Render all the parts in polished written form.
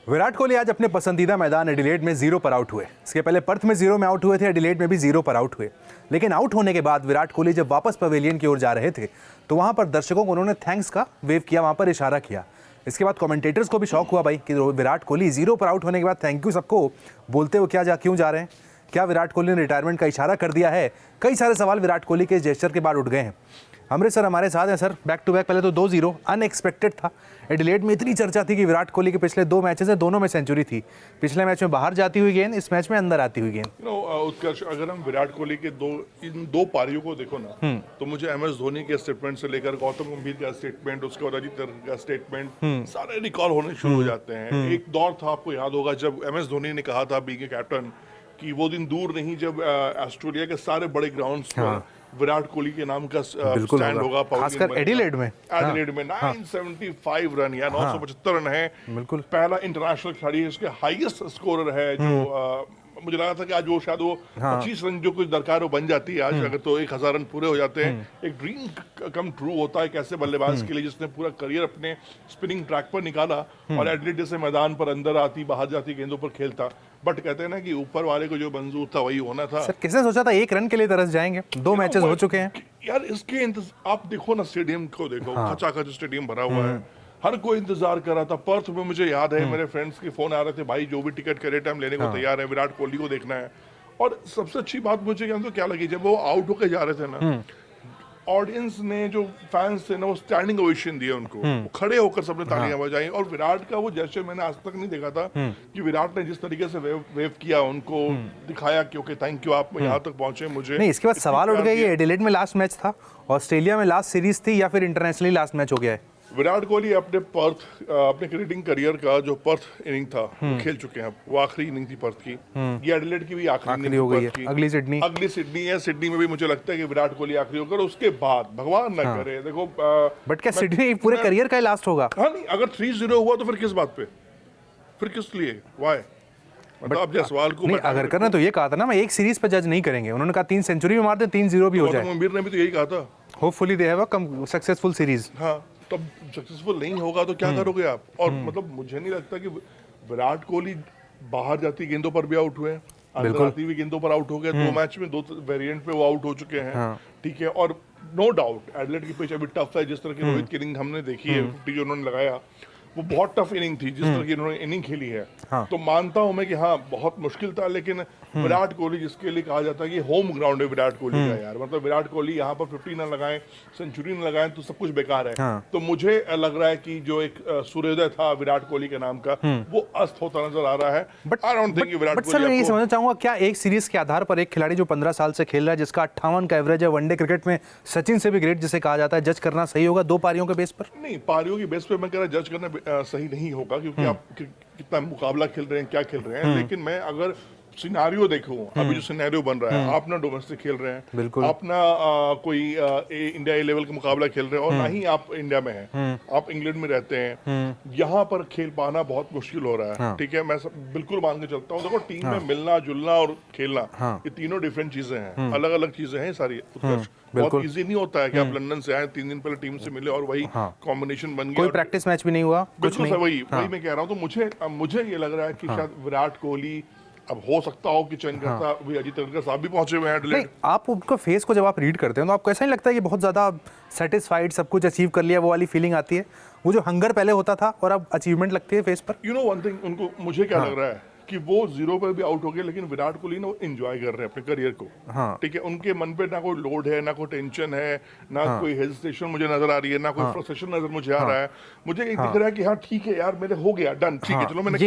विराट कोहली आज अपने पसंदीदा मैदान एडिलेड में 0 पर आउट हुए। इसके पहले पर्थ में 0 में आउट हुए थे, एडिलेड में भी 0 पर आउट हुए। लेकिन आउट होने के बाद विराट कोहली जब वापस पवेलियन की ओर जा रहे थे तो वहां पर दर्शकों को उन्होंने थैंक्स का वेव किया, वहां पर इशारा किया। इसके बाद कमेंटेटर्स को भी शौक हुआ भाई कि विराट कोहली 0 पर आउट होने के बाद थैंक यू सबको बोलते हुए क्यों जा रहे हैं, क्या विराट कोहली ने रिटायरमेंट का इशारा कर दिया है। कई सारे सवाल विराट कोहली के जेस्चर के बाद उठ गए हैं। अमृत सर हमारे साथ हैं। सर, बैक टू बैक पहले तो 2-0 अनएक्सपेक्टेड था। एडिलेड में इतनी चर्चा थी कि विराट कोहली के पिछले 2 मैचेस हैं, दोनों में सेंचुरी थी। पिछले मैच में बाहर जाती हुई गेंद, इस मैच में अंदर आती हुई गेंद। उत्कर्ष, अगर हम विराट कोहली के इन दो पारियों को देखो ना, तो मुझे MS धोनी के स्टेटमेंट से लेकर गौतम गंभीर का स्टेटमेंट, उसके बाद अजीत का स्टेटमेंट, सारे रिकॉल होने शुरू हो जाते हैं। एक दौर था, आपको याद होगा, जब MS धोनी ने कहा था बीइंग कैप्टन कि वो दिन दूर नहीं जब ऑस्ट्रेलिया के सारे बड़े ग्राउंड्स पर विराट कोहली के नाम का स्टैंड होगा, खासकर एडिलेड में। 975 रन या 975 रन है। बिल्कुल पहला इंटरनेशनल खिलाड़ी है, उसके हाईएस्ट स्कोरर है, जो मुझे लगा था कि आज वो शायद 25 रन जो कुछ दरकार वो बन जाती है आज, अगर तो 1000 रन पूरे हो जाते हैं। एक ड्रीम कम ट्रू होता है एक ऐसे बल्लेबाज के लिए जिसने पूरा करियर अपने स्पिनिंग ट्रैक पर निकाला और एडिलेड जैसे मैदान पर अंदर आती बाहर जाती गेंदों पर खेलता। बट कहते हैं ना कि ऊपर वाले को जो मंजूर था वही होना था। सर, किसने सोचा था 1 रन के लिए तरस जाएंगे? 2 मैचेस हो चुके हैं यार। इसके आप देखो ना, स्टेडियम को देखो, खचाखच स्टेडियम भरा हुआ है, हर कोई इंतजार कर रहा था। पर्थ में मुझे याद है मेरे फ्रेंड्स के फोन आ रहे थे, भाई जो भी टिकट करे टाइम लेने को तैयार है, विराट कोहली को देखना है। और सबसे अच्छी बात मुझे क्या लगी, जब वो आउट होकर जा रहे थे ना, ऑडियंस ने, जो फैंस थे ना, वो स्टैंडिंग ओवेशन दिया उनको, वो खड़े होकर सबने तालियां बजाई। और विराट का वो जेस्चर मैंने आज तक नहीं देखा था कि विराट ने जिस तरीके से वेव किया, उनको दिखाया कि ओके थैंक यू, आप यहाँ तक पहुंचे। मुझे नहीं, इसके बाद सवाल उठ गया, ये एडिलेड में लास्ट मैच था, ऑस्ट्रेलिया में लास्ट सीरीज थी, या फिर इंटरनेशनली लास्ट मैच हो गया है? विराट कोहली अपने क्रिकेटिंग करियर का जो पर्थ इनिंग था वो खेल चुके हैं। वो आखिरी इनिंग थी पर्थ की। ये एडिलेड की भी आखिरी हो गई है। अगली सिडनी है। सिडनी में भी मुझे लगता है कि विराट कोहली आखिरी होकर उसके बाद भगवान ना करे, देखो। बट क्या सिडनी पूरे करियर का ही लास्ट होगा? हाँ, नहीं, अगर 3-0 हुआ तो फिर किस बात पे, फिर किस लिए, वाई? मतलब सवाल को नहीं, अगर करना तो ये कहा था ना, मैं एक सीरीज पे जज नहीं करेंगे। उन्होंने कहा 3 सेंचुरी में मार दे, 3-0 भी हो जाए। गंभीर ने भी तो यही कहा था, hopefully they have a successful series. हाँ, तब सक्सेसफुल नहीं होगा तो क्या करोगे आप? और मतलब मुझे नहीं लगता कि विराट कोहली बाहर जाती गेंदों पर भी आउट हुए, अंदर आती हुई गेंदों पर आउट हो गए। 2 मैच में 2 वेरिएंट पे वो आउट हो चुके हैं। ठीक है, और नो डाउट एडिलेड की पिच अभी टफ है। जिस तरह की रोहित की इनिंग हमने देखी है, 50 जो उन्होंने लगाया, वो बहुत टफ इनिंग थी। जिस तरह की उन्होंने इनिंग खेली है, तो मानता हूं मैं कि हाँ बहुत मुश्किल था। लेकिन विराट कोहली, जिसके लिए कहा जाता है कि होम ग्राउंड है विराट कोहली का, यार मतलब विराट कोहली यहाँ पर 50 न लगाएं, सेंचुरी न लगाएं तो सब कुछ बेकार है। तो मुझे लग रहा है कि जो एक सूर्योदय था विराट कोहली के नाम का, वो अस्त होता नजर आ रहा है। But I don't think Virat Kohli. Sir, मैं ये समझना चाहूंगा, क्या एक सीरीज के आधार पर एक खिलाड़ी जो 15 साल से खेल रहा है, जिसका 58 का एवरेज है, वनडे क्रिकेट में सचिन से भी ग्रेट जिसे कहा जाता है, जज करना सही होगा 2 पारियों के बेस पर? नहीं, पारियों की बेस पर मैं कह रहा जज करना सही नहीं होगा, क्योंकि आप कितना मुकाबला खेल रहे हैं, क्या खेल रहे हैं। लेकिन मैं अगर सिनेरियो देखूं, अभी जो सिनेरियो बन रहा है, आप ना डोमेस्टिक खेल रहे हैं, बिल्कुल, आप ना कोई इंडिया ए लेवल का मुकाबला खेल रहे हैं, और ना ही आप इंडिया में हैं, आप इंग्लैंड में रहते हैं, यहाँ पर खेल पाना बहुत मुश्किल हो रहा है। ठीक है, मैं बिल्कुल मान के चलता हूँ। देखो, टीम में मिलना जुलना और खेलना, ये तीनों डिफरेंट चीजें हैं, अलग अलग चीजें हैं सारी। बहुत इजी नहीं होता है कि आप लंदन से आए, 3 दिन पहले टीम से मिले और वही कॉम्बिनेशन बन गया, कोई प्रैक्टिस मैच भी नहीं हुआ, कुछ नहीं। वही मैं कह रहा हूँ। तो मुझे ये लग रहा है कि शायद विराट कोहली, अब हो सकता हो कि चयनकर्ता अजीत साहब भी पहुंचे हुए हैं। नहीं, आप उनका फेस को जब आप रीड करते हैं तो आपको ऐसा नहीं लगता है कि बहुत ज्यादा सेटिस्फाइड, सब कुछ अचीव कर लिया, वो वाली फीलिंग आती है? वो जो हंगर पहले होता था और अब अचीवमेंट लगती है फेस पर। यू नो वन थिंग, उनको मुझे क्या लग रहा है कि वो 0 पर भी आउट हो गए, लेकिन विराट कोहली ना वो एंजॉय कर रहे हैं अपने करियर को। ठीक है, उनके मन पे ना कोई लोड है, ना कोई टेंशन है, ना कोई हेजिटेशन मुझे नजर आ रही है, ना कोई फ्रस्ट्रेशन नजर मुझे आ रहा है। मुझे एक दिख रहा है कि हाँ ठीक है यार, मेरे हो गया, डन, ठीक है, चलो मैंने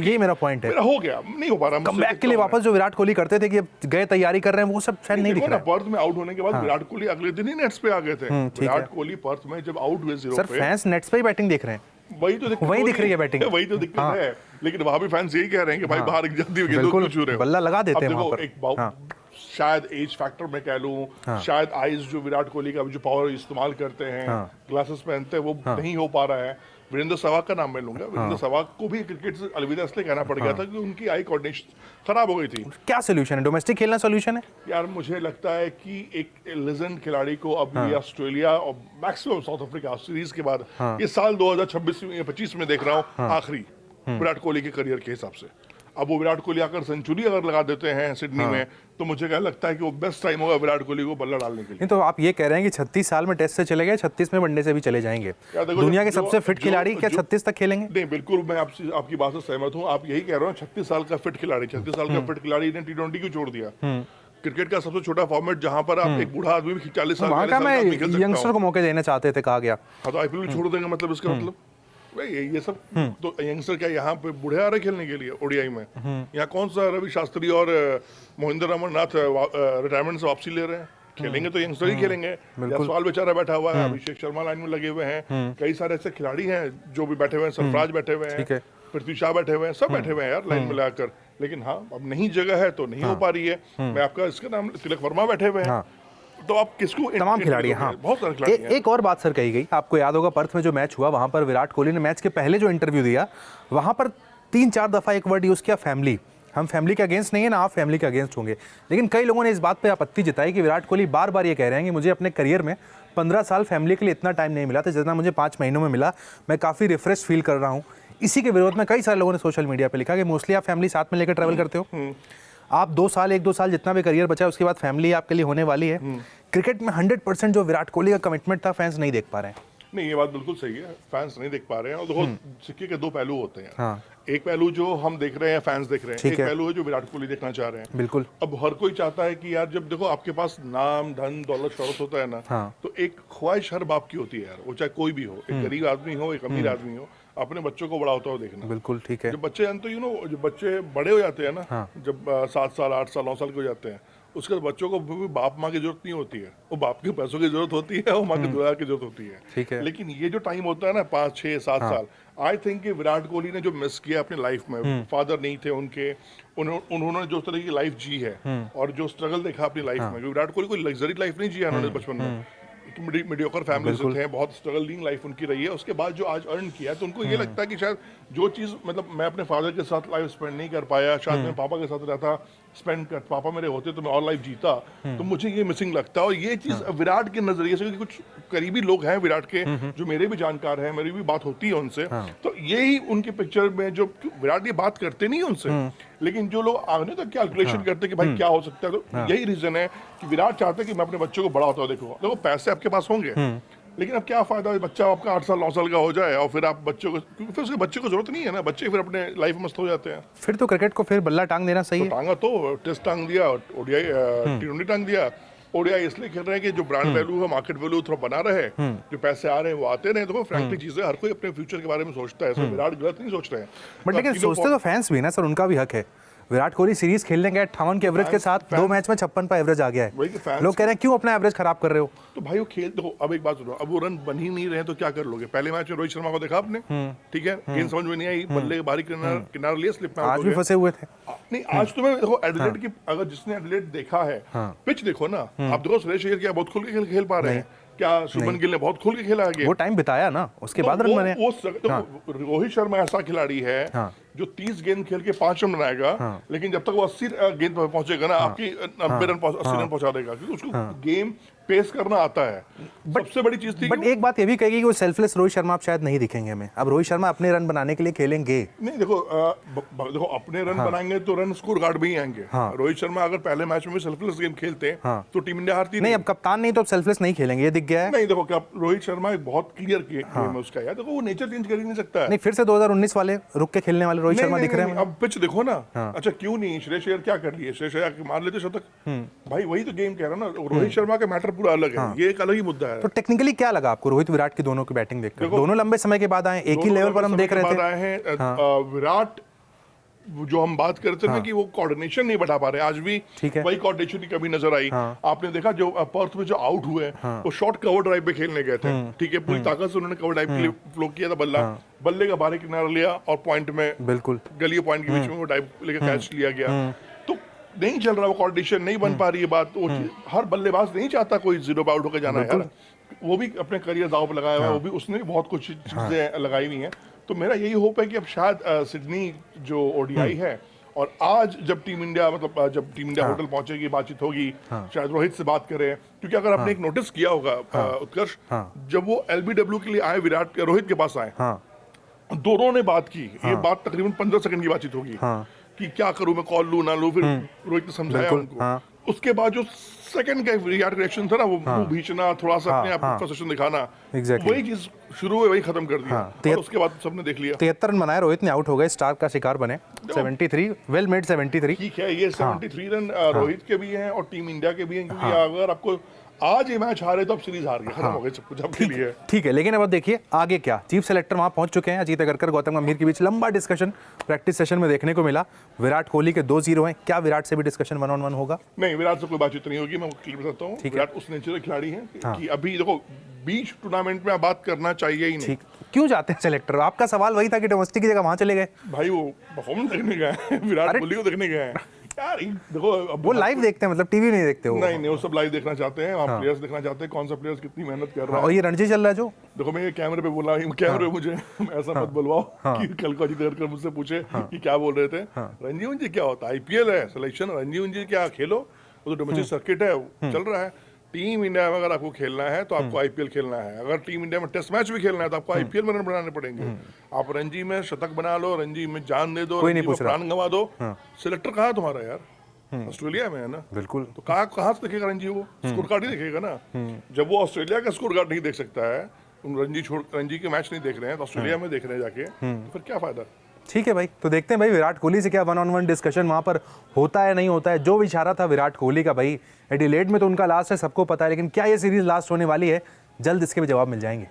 ये मेरा पॉइंट है, मेरा हो गया, नहीं हो पा रहा। कमबैक के लिए वापस जो विराट कोहली करते थे कि गए तैयारी कर रहे हैं, वो सब शायद नहीं दिख रहा है। पर्थ में आउट होने के बाद विराट कोहली अगले दिन ही नेट्स पे आ गए थे। विराट कोहली पर्थ में जब आउट हुए 0 पे, सर फैंस नेट्स पे ही बैटिंग देख रहे हैं, वही तो दिख रही है बैटिंग, वही तो दिक्कत है। लेकिन वहां भी फैंस यही कह रहे हैं कि भाई बाहर जल्दी बल्ला लगा देते हैं वहां पर। शायद एज फैक्टर मैं कह लूं, शायद आईज जो विराट कोहली का जो पावर इस्तेमाल करते हैं, ग्लासेस पहनते हैं, वो नहीं हो पा रहा है। वीरेंद्र सहवाग का नाम मैं लूंगा। वीरेंद्र सहवाग को भी क्रिकेट से अलविदा इसलिए कहना पड़ गया था कि उनकी आई कोऑर्डिनेशन खराब हो गई थी। क्या सोल्यूशन है? डोमेस्टिक खेलना सोल्यूशन है? यार मुझे लगता है कि एक लेजेंड खिलाड़ी को अभी ऑस्ट्रेलिया और मैक्सिमम साउथ अफ्रीका सीरीज के बाद, ये साल 2026-25 में देख रहा हूँ आखिरी, विराट कोहली के करियर के हिसाब से। अब वो विराट कोहली आकर सेंचुरी अगर लगा देते हैं सिडनी में, तो मुझे क्या लगता है कि वो बेस्ट टाइम होगा विराट कोहली को बल्ला डालने के लिए। नहीं तो आप ये कह रहे हैं कि 36 साल में टेस्ट से चले गए, 36 में वनडे से भी चले जाएंगे। दुनिया के सबसे फिट खिलाड़ी क्या 36 तक खेलेंगे? नहीं, बिल्कुल मैं आपकी बात से सहमत हूँ। आप यही कह रहे हो 36 साल का फिट खिलाड़ी, 36 साल का फिट खिलाड़ी ने T20 क्यों छोड़ दिया? क्रिकेट का सबसे छोटा फॉर्मेट जहां पर आप एक बूढ़ा आदमी भी 40 साल वहाँ का मैं यंगस्टर को मौके देना चाहते थे, कहा गया। हाँ, तो आईपीएल भी छोड़ देंगे मतलब इसका मतलब भाई ये सब तो यंगस्टर क्या यहाँ पे बूढ़े आ रहे खेलने के लिए ओडीआई में? यहाँ कौन सा रवि शास्त्री और मोहिंदर अमरनाथ रिटायरमेंट से वापसी ले रहे हैं? खेलेंगे तो यंगस्टर ही खेलेंगे। जायसवाल बेचारा बैठा हुआ है, अभिषेक शर्मा लाइन में लगे हुए हैं, कई सारे ऐसे खिलाड़ी हैं जो भी बैठे हुए हैं, सरफराज बैठे हुए हैं, पृथ्वी शाह बैठे हुए हैं, सब बैठे हुए हैं यार लाइन में लगाकर। लेकिन हाँ, अब नहीं जगह है तो नहीं हो पा रही है। मैं आपका इसका नाम तिलक वर्मा बैठे हुए हैं, तो आप किसको? तमाम खिलाड़ी। हाँ, बहुत सारे खिलाड़ी हैं। एक और बात सर कही गई, आपको याद होगा पर्थ में जो मैच हुआ, वहां पर विराट कोहली ने मैच के पहले जो इंटरव्यू दिया, वहां पर 3-4 दफा एक वर्ड यूज किया, फैमिली। हम फैमिली के अगेंस्ट नहीं है ना, आप फैमिली के अगेंस्ट होंगे। लेकिन कई लोगों ने इस बात पे आपत्ति जताई कि विराट कोहली बार बार ये कह रहे हैं कि मुझे अपने करियर में 15 साल फैमिली के लिए इतना टाइम नहीं मिला था जितना मुझे 5 महीनों में मिला। मैं काफ़ी रिफ्रेश फील कर रहा हूँ। इसी के विरोध में कई सारे लोगों ने सोशल मीडिया पे लिखा कि मोस्टली आप फैमिली साथ में लेकर ट्रैवल करते हो। आप 2 साल 1-2 साल जितना भी करियर बचा है उसके बाद फैमिली आपके लिए होने वाली है। क्रिकेट में 100% जो विराट कोहली का कमिटमेंट था, फैंस नहीं देख पा रहे हैं। नहीं, ये बात बिल्कुल सही है, फैंस नहीं देख पा रहे हैं। और देखो, सिक्के के 2 पहलू होते हैं। हाँ। एक पहलू जो हम देख रहे हैं, फैंस देख रहे हैं, एक पहलू है जो विराट कोहली देखना चाह रहे हैं। बिल्कुल। अब हर कोई चाहता है कि यार, जब देखो आपके पास नाम, धन, दौलत, शौहरत होता है ना, तो एक ख्वाहिश हर बाप की होती है यार, वो चाहे कोई भी हो, एक गरीब आदमी हो, एक अमीर आदमी हो, अपने बच्चों को बड़ा होता हुआ देखना। बिल्कुल ठीक है। जब बच्चे जब बच्चे बड़े हो जाते हैं ना, जब 7 साल 8 साल 9 साल के हो जाते हैं, उसके बाद बच्चों को बाप माँ की जरूरत नहीं होती है, वो बाप के पैसों की जरूरत होती है, वो माँ की दुआ की जरूरत होती है। ठीक है। लेकिन ये जो टाइम होता है ना 5, 6, 7 साल, आई थिंक कि विराट कोहली ने जो मिस किया अपनी लाइफ में, फादर नहीं थे उनके, उन्होंने जो तरह की लाइफ जी है और जो स्ट्रगल देखा अपनी लाइफ में, विराट कोहली कोई लग्जरी लाइफ नहीं जिया उन्होंने बचपन में। मीडियोकर फैमिली से थे, बहुत स्ट्रगलिंग लाइफ उनकी रही है। उसके बाद जो आज अर्न किया, तो उनको ये लगता है कि शायद जो चीज़ मतलब मैं अपने फादर के साथ लाइफ स्पेंड नहीं कर पाया, शायद मैं पापा के साथ रहता, पापा मेरे होते तो मैं और लाइफ जीता, तो मुझे ये मिसिंग लगता है। और ये चीज़ विराट के नजरिए से, क्योंकि कुछ करीबी लोग हैं विराट के जो मेरे भी जानकार हैं, मेरी भी बात होती है उनसे, तो यही उनकी पिक्चर में जो विराट ये बात करते नहीं उनसे, लेकिन जो लोग आगे तक कैलकुलेशन करते कि भाई क्या हो सकता है, तो यही रीजन है कि विराट चाहते हैं कि मैं अपने बच्चों को बड़ा होता हूँ। देखो पैसे आपके पास होंगे, लेकिन अब क्या फायदा, बच्चा आपका 8 साल 9 साल का हो जाए और फिर आप बच्चों को, क्योंकि फिर उसके बच्चे को जरूरत नहीं है ना, बच्चे फिर अपने लाइफ में मस्त हो जाते हैं। फिर तो क्रिकेट को फिर बल्ला टांग देना सही है। टांगा तो टेस्ट टांग दिया, ओडीआई T20 टांग दिया। ओडीआई इसलिए खेल रहे हैं कि जो ब्रांड वैल्यू है, मार्केट वैल्यू थोड़ा बना रहे, जो पैसे आ रहे हैं वो आते रहे। तो फ्रैंकली चीजें, हर कोई अपने फ्यूचर के बारे में सोचता है, विराट गलत नहीं सोच रहे हैं। बट लेकिन सोचते तो फैंस भी ना सर, उनका भी हक है। विराट कोहली सीरीज खेलने गए 58 के एवरेज के साथ, 2 मैच में 56 पर एवरेज आ गया है। लोग कह रहे हैं क्यों अपना एवरेज खराब कर रहे हो? तो भाई वो खेल, देखो अब एक बात सुनो, अब वो रन बन ही नहीं रहे तो क्या कर लोगे? पहले मैच में रोहित शर्मा को देखा आपने, ठीक है, गेंद समझ में नहीं आई, बल्ले के बाहरी किनारा लिया, स्लिप में आज भी फंसे हुए थे। नहीं, आज तुम्हें देखो एडिलेड की, अगर जिसने एडिलेड देखा है, पिच देखो ना आप, देखो सुरेश अय्यर क्या बहुत खुल के खेल पा रहे हैं, क्या शुभमन गिल ने बहुत खुल के खेला आगे, वो टाइम बिताया ना, उसके बाद रन बने। रोहित शर्मा ऐसा खिलाड़ी है जो 30 गेंद खेल के 5 रन बनाएगा, लेकिन जब तक वो 80 गेंद पर पहुंचेगा ना, आपकी 90 रन 80 रन पहुंचा देगा, क्योंकि उसको गेम पेस करना आता है। सबसे बड़ी चीज थी। बट एक बात ये भी कहेगी कि वो सेल्फलेस रोहित शर्मा आप शायद नहीं दिखेंगे हमें। अब रोहित शर्मा अपने रन बनाने के लिए खेलेंगे। नहीं, देखो अपने रन बनाएंगे तो रन स्कोर कार्ड में ही आएंगे। रोहित शर्मा अगर पहले मैच में भी सेल्फलेस गेम खेलते तो टीम इंडिया हारती नहीं। अब कप्तान नहीं तो अब सेल्फलेस नहीं खेलेंगे, ये दिख गया है। नहीं, देखो क्या रोहित शर्मा एक बहुत क्लियर गेम है उसका यार, देखो वो नेचर चेंज कर ही नहीं सकता है। नहीं, फिर से 2019 वाले रुक के खेलने वाले रोहित शर्मा दिख रहे हैं। अब पिच देखो ना, अच्छा क्यों नहीं, श्रेयस अय्यर क्या कर लिए, श्रेयस अय्यर मार लेते शतक, भाई वही तो गेम कह रहा ना। रोहित शर्मा का मैटर पूरा अलग है, ये एक अलग ही मुद्दा है। तो टेक्निकली क्या लगा आपको रोहित विराट की दोनों की बैटिंग देखकर? दोनों लंबे समय के बाद आए, एक ही लेवल पर हम देख रहे थे। विराट जो हम बात करते थे कि वो कोऑर्डिनेशन नहीं बढ़ा पा रहे, आज भी वही कोऑर्डिनेशन की कमी नजर आई। आपने देखा जो पर्थ में जो आउट हुए वो शॉर्ट कवर ड्राइव पे खेलने गए थे, ठीक है, पूरी ताकत से उन्होंने कवर ड्राइव के लिए फ्लो किया था, बल्ले का बाहरी किनारा लिया और पॉइंट में, बिल्कुल गली पॉइंट के बीच में वो ड्राइव लेकर कैच लिया गया। तो नहीं चल रहा, वो कोऑर्डिनेशन नहीं बन पा रही है बात। वो हर बल्लेबाज नहीं चाहता कोई जीरो पे आउट होकर जाना है, वो भी अपने करियर दांव पे लगाया हुआ है, वो भी उसने भी बहुत कुछ चीजें लगाई हुई हैं। तो मेरा यही होप है कि अब शायद सिडनी जो ओडीआई है, और आज जब टीम इंडिया जब टीम इंडिया होटल पहुंचेगी, बातचीत होगी, शायद रोहित से बात करें, क्योंकि अगर आपने एक नोटिस किया होगा उत्कर्ष, जब वो LBW के लिए आए, रोहित के पास आए, दोनों ने बात की, ये बात तकरीबन 15 सेकंड की बातचीत होगी कि क्या करूं मैं, कॉल लूं ना लूं, फिर रोहित ने समझाया उनको। उसके बाद जो सेकंड का रिएक्शन था ना, वो मुंह भींचना, थोड़ा सा अपने आप को फ्रस्ट्रेशन दिखाना, वही चीज शुरू हुई, वही खत्म कर दिया। और उसके बाद सबने देख लिया। 73 रन बनाए, रोहित ने आउट हो गए, स्टार्क का शिकार बने। 73 वेल मेड 73। ठीक है, ये 73 रन रोहित के भी हैं और टीम इंडिया के भी हैं, क्योंकि अगर आपको आज ये मैच हारे तो अब सीरीज हार गए, खत्म हो गए सब कुछ आपके लिए। ठीक है, लेकिन अब देखिए आगे क्या। चीफ सेलेक्टर वहां पहुंच चुके हैं, अजीत अगरकर गौतम गंभीर के बीच लंबा डिस्कशन प्रैक्टिस सेशन में देखने को मिला। विराट कोहली के 2-0 हैं, क्या विराट से भी डिस्कशन 1-on-1 होगा? नहीं, विराट से कोई बातचीत नहीं होगी, मैं क्लियर बताता हूँ। विराट उस नेचर के खिलाड़ी हैं कि अभी देखो बीच टूर्नामेंट में बात करना चाहिए ही नहीं। क्यों जाते हैं सेलेक्टर? आपका सवाल वही था कि डोमेस्टिक की जगह वहां चले गए। भाई वो परफॉर्मेंस देखने गए हैं, विराट कोहली को देखने गए हैं यार। देखो वो लाइव देखते हैं, मतलब टीवी नहीं देखते हो? नहीं, वो सब लाइव देखना चाहते हैं, वहाँ प्लेयर्स देखना चाहते हैं, कौन सा प्लेयर्स कितनी मेहनत कर रहा है। और ये रणजी चल रहा है जो, देखो मैं ये कैमरे पे बोला, कैमरे पे मुझे ऐसा मत बुलवाओ कि कल को अजीत अगरकर मुझसे पूछे कि क्या बोल रहे थे। रणजी उंजी क्या होता है? आईपीएल है, सिलेक्शन। रणजी उंजी क्या खेलो, वो तो डोमेस्टिक सर्किट है, चल रहा है। टीम इंडिया में अगर आपको खेलना है तो आपको आईपीएल खेलना है। अगर टीम इंडिया में टेस्ट मैच भी खेलना है तो आपको आईपीएल में रन बनाने पड़ेंगे। आप रणजी में शतक बना लो, रणजी में जान दे दो, रणजी में प्राण गंवा दो। सिलेक्टर कहाँ है तुम्हारा यार? ऑस्ट्रेलिया में है ना। बिल्कुल। तो कहाँ से देखेगा रणजी? वो स्कोर कार्ड ही देखेगा ना। जब वो ऑस्ट्रेलिया का स्कोर कार्ड नहीं देख सकता है, रणजी के मैच नहीं देख रहे हैं, तो ऑस्ट्रेलिया में देख रहे हैं जाके, तो फिर क्या फायदा? ठीक है भाई, तो देखते हैं भाई विराट कोहली से क्या 1-on-1 डिस्कशन वहां पर होता है नहीं होता है। जो इशारा था विराट कोहली का भाई, एडिलेड में तो उनका लास्ट है, सबको पता है, लेकिन क्या ये सीरीज लास्ट होने वाली है? जल्द इसके भी जवाब मिल जाएंगे।